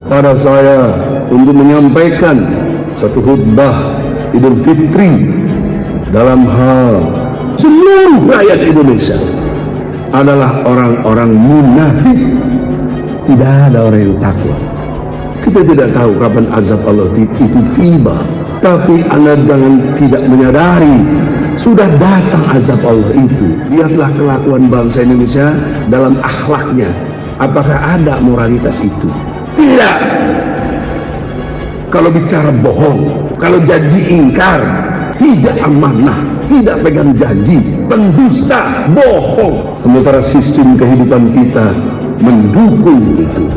pada saya untuk menyampaikan satu khutbah Idul Fitri dalam hal seluruh rakyat Indonesia adalah orang-orang munafik. Tidak ada orang yang takwa. Kita tidak tahu kapan azab Allah itu tiba, tapi Anda jangan tidak menyadari sudah datang azab Allah itu. Lihatlah kelakuan bangsa Indonesia dalam akhlaknya. Apakah ada moralitas itu? Tidak. Kalau bicara bohong, kalau janji ingkar, tidak amanah, tidak pegang janji, pendusta, bohong. Sementara sistem kehidupan kita mendukung itu.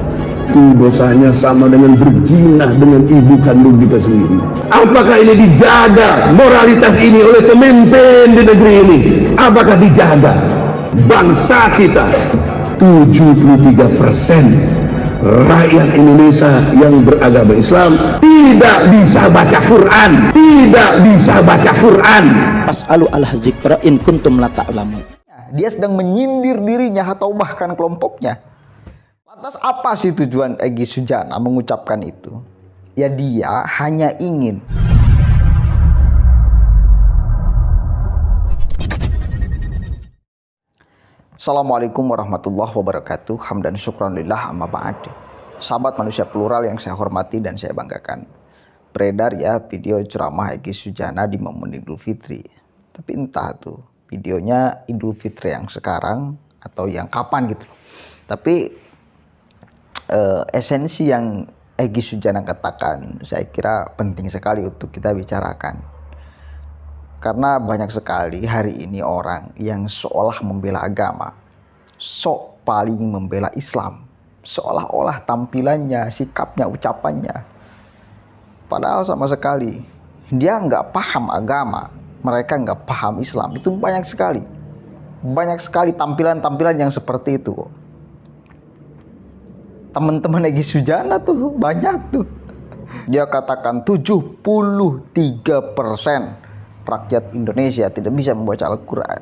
Itu dosanya sama dengan berzina dengan ibu kandung kita sendiri. Apakah ini dijaga moralitas ini oleh pemimpin di negeri ini? Apakah dijaga? Bangsa kita 73% rakyat Indonesia yang beragama Islam tidak bisa baca Quran, tidak bisa baca Quran. Fas'alu al-zikra in kuntum la ta'lamun. Dia sedang menyindir dirinya atau bahkan kelompoknya. Lantas apa sih tujuan Egy Sujana mengucapkan itu? Ya dia hanya ingin Assalamualaikum warahmatullahi wabarakatuh. Hamdan syukran lillah amma ba'd. Sahabat manusia plural yang saya hormati dan saya banggakan, beredar ya video ceramah Egy Sujana di momen Idul Fitri. Tapi entah tuh videonya Idul Fitri yang sekarang atau yang kapan gitu. Tapi esensi yang Egy Sujana katakan saya kira penting sekali untuk kita bicarakan. Karena banyak sekali hari ini orang yang seolah membela agama, sok paling membela Islam, seolah-olah tampilannya, sikapnya, ucapannya. Padahal sama sekali dia nggak paham agama, mereka nggak paham Islam. Itu banyak sekali tampilan-tampilan yang seperti itu. Teman-teman Egy Sujana tuh banyak tuh. Dia katakan 73% rakyat Indonesia tidak bisa membaca Al-Quran.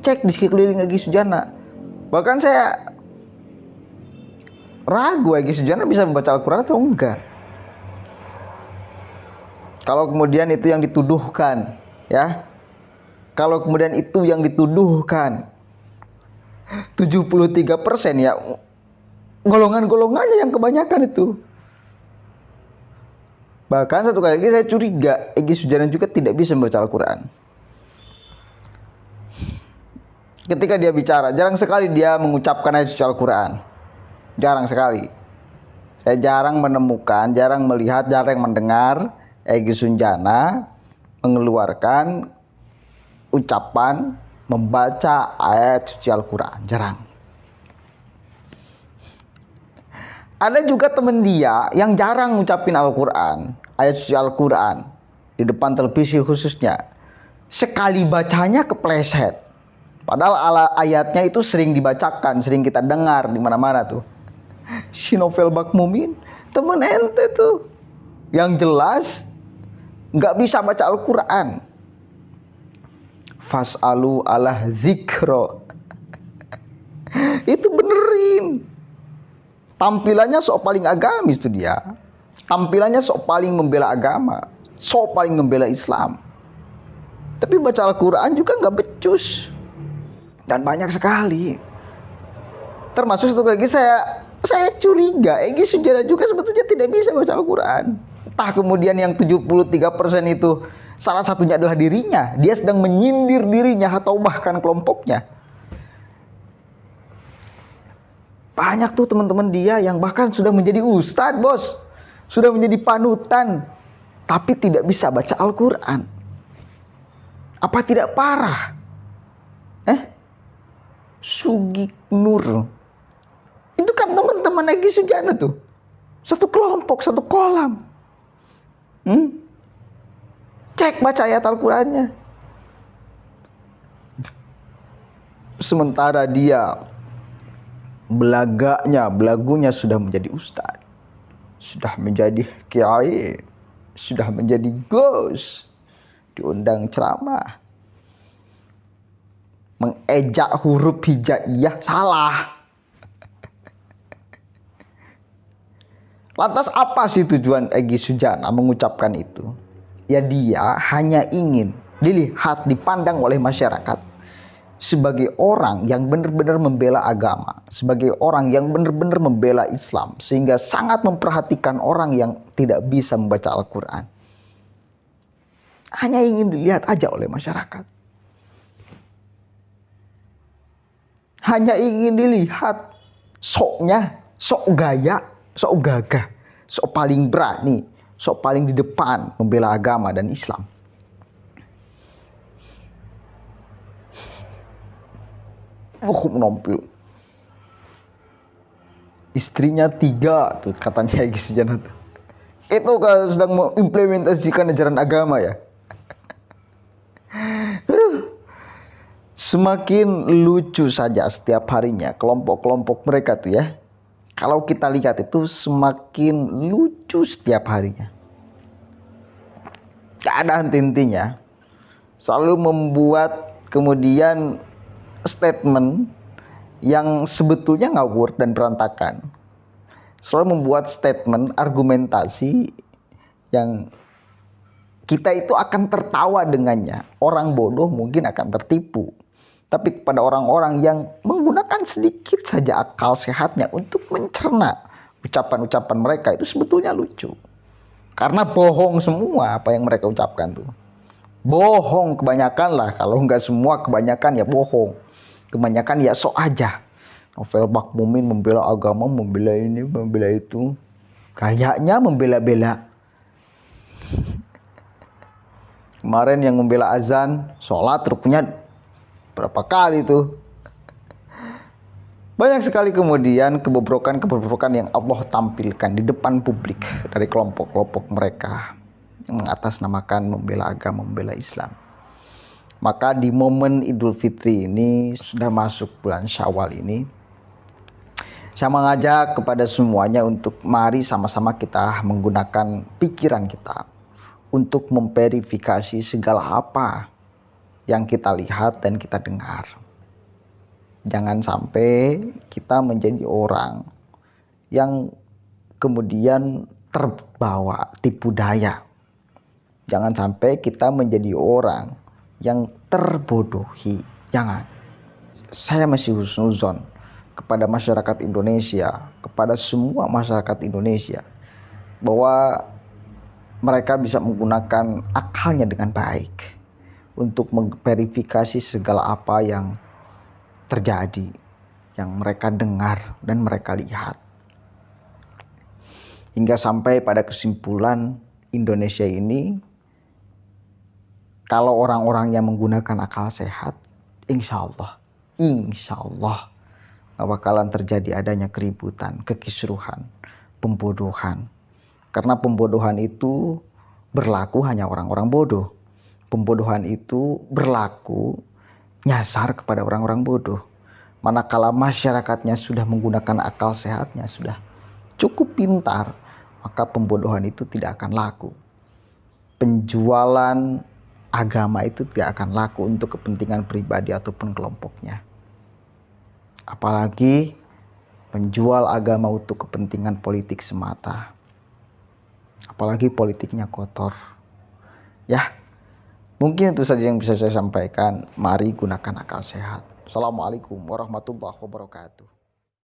Cek di sekeliling Egy Sujana. Bahkan saya ragu Egy Sujana bisa membaca Al-Quran atau enggak. Kalau kemudian itu yang dituduhkan, ya. Kalau kemudian itu yang dituduhkan 73% ya golongan-golongannya yang kebanyakan itu. Bahkan satu kali lagi saya curiga Egy Sujana juga tidak bisa membaca Al-Quran. Ketika dia bicara, jarang sekali dia mengucapkan ayat suci Al-Quran. Jarang sekali. Saya jarang menemukan, jarang melihat, jarang mendengar Egy Sujana mengeluarkan ucapan membaca ayat suci Al-Quran. Jarang. Ada juga teman dia yang jarang ngucapin Al-Quran, ayat suci Al-Quran di depan televisi khususnya. Sekali bacanya kepleset. Padahal ayatnya itu sering dibacakan, sering kita dengar di mana-mana tuh. Si Novel Bakmumin, temen ente tuh, yang jelas nggak bisa baca Al-Quran. Fas'alu ala zikro. Itu benerin. Tampilannya sok paling agamis tuh dia. Tampilannya sok paling membela agama, sok paling membela Islam. Tapi baca Al-Quran juga nggak becus. Dan banyak sekali. Termasuk satu lagi saya curiga Egy Sujana juga sebetulnya tidak bisa baca Al-Quran. Entah kemudian yang 73% itu salah satunya adalah dirinya. Dia sedang menyindir dirinya atau bahkan kelompoknya. Banyak tuh teman-teman dia yang bahkan sudah menjadi ustadz, bos. Sudah menjadi panutan. Tapi tidak bisa baca Al-Quran. Apa tidak parah? Sugi Nur. Itu kan teman-teman Egy Sujana tuh. Satu kelompok, satu kolam. Cek baca ayat Al-Qurannya. Sementara dia belagunya sudah menjadi ustaz, sudah menjadi kiai, sudah menjadi gus, diundang ceramah, mengejak huruf hijaiyah salah. Lantas apa sih tujuan Egy Sujana mengucapkan itu? Ya dia hanya ingin dilihat, dipandang oleh masyarakat sebagai orang yang benar-benar membela agama, sebagai orang yang benar-benar membela Islam, sehingga sangat memperhatikan orang yang tidak bisa membaca Al-Quran. Hanya ingin dilihat aja oleh masyarakat. Hanya ingin dilihat soknya, sok gaya, sok gagah, sok paling berani, sok paling di depan membela agama dan Islam. Menampil. Istrinya 3 tuh katanya Egy Sujana tuh. Itu kan sedang mengimplementasikan ajaran agama ya. Semakin lucu saja setiap harinya kelompok-kelompok mereka tuh ya. Kalau kita lihat itu semakin lucu setiap harinya. Gak ada henti-hentinya. Selalu membuat kemudian statement yang sebetulnya ngawur dan berantakan. Selalu membuat statement, argumentasi yang kita itu akan tertawa dengannya. Orang bodoh mungkin akan tertipu. Tapi kepada orang-orang yang menggunakan sedikit saja akal sehatnya untuk mencerna ucapan-ucapan mereka, itu sebetulnya lucu. Karena bohong semua apa yang mereka ucapkan tuh. Bohong kebanyakan lah. Kalau nggak semua, kebanyakan ya bohong. Kebanyakan ya sok aja. Novel Bakmumin membela agama, membela ini, membela itu. Kayaknya membela-bela. Kemarin yang membela azan, sholat ruknya berapa kali tuh. Banyak sekali kemudian kebobrokan-kebobrokan yang Allah tampilkan di depan publik dari kelompok-kelompok mereka yang mengatasnamakan membela agama, membela Islam. Maka di momen Idul Fitri ini, sudah masuk bulan Syawal ini, saya mengajak kepada semuanya untuk mari sama-sama kita menggunakan pikiran kita untuk memverifikasi segala apa yang kita lihat dan kita dengar. Jangan sampai kita menjadi orang yang kemudian terbawa tipu daya. Jangan sampai kita menjadi orang yang terbodohi. Jangan. Saya masih husnuzon kepada masyarakat Indonesia, kepada semua masyarakat Indonesia, bahwa mereka bisa menggunakan akalnya dengan baik untuk memverifikasi segala apa yang terjadi, yang mereka dengar dan mereka lihat. Hingga sampai pada kesimpulan Indonesia ini, kalau orang-orang yang menggunakan akal sehat, insya Allah gak bakalan terjadi adanya keributan, kekisruhan, pembodohan. Karena pembodohan itu berlaku hanya orang-orang bodoh. Pembodohan itu berlaku nyasar kepada orang-orang bodoh. Manakala masyarakatnya sudah menggunakan akal sehatnya, sudah cukup pintar, maka pembodohan itu tidak akan laku. Penjualan agama itu tidak akan laku untuk kepentingan pribadi ataupun kelompoknya. Apalagi menjual agama untuk kepentingan politik semata. Apalagi politiknya kotor. Ya, mungkin itu saja yang bisa saya sampaikan. Mari gunakan akal sehat. Assalamualaikum warahmatullahi wabarakatuh.